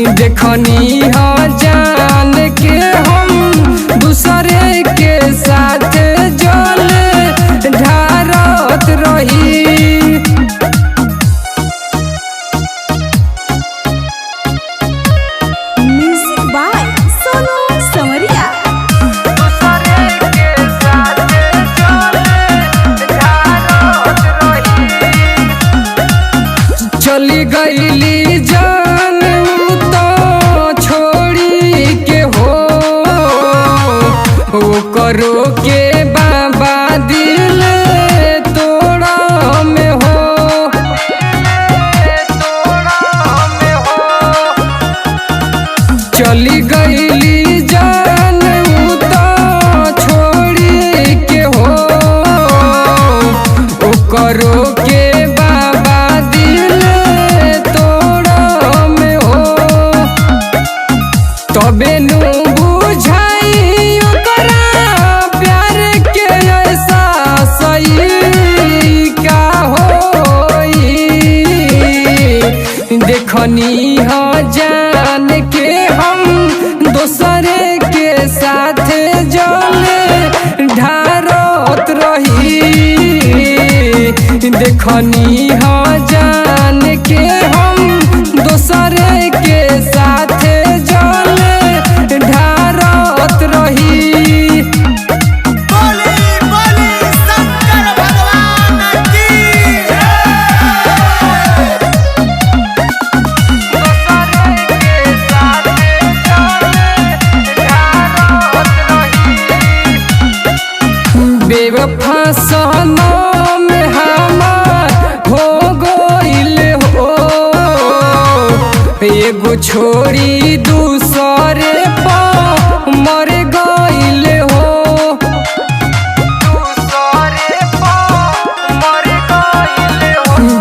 देखनी हो जान के हम दूसरे के साथ जल ढारत रही। चली गईली जान तो छोड़ी के हो करो के बाबा दिल तोड़ा में हो। चली गईली जान तो छोड़ी के हो करो के तबे नु बुझाई ओकरा प्यार के ऐसा सही का होई। देखनी हो जान के हम दूसरे के साथ जल ढारत रही। देखनी हो जान के हम दूसरे के साथ बेवफा सनम हमार हो गइल हो एगो छोड़ी दूसरे पर मर गइल हो।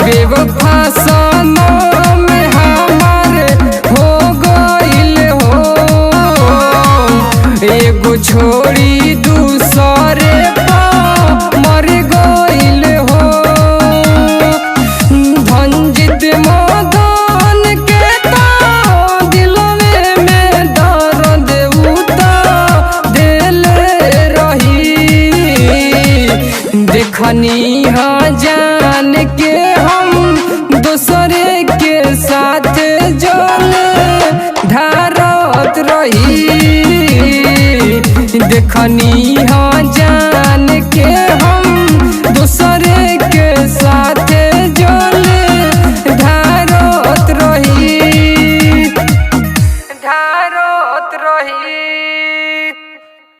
बेवफा सनम हमार हो गइल हो एगो छोड़ी दूसरे मर गइल हो। धनजीत मदन के तो दिलवे में दर्द उता देले रही। देखनी हो जान के हम दूसरे के साथ जल ढारत रही। देखनी हो जान के हम दूसरे के साथ जल ढारत रही।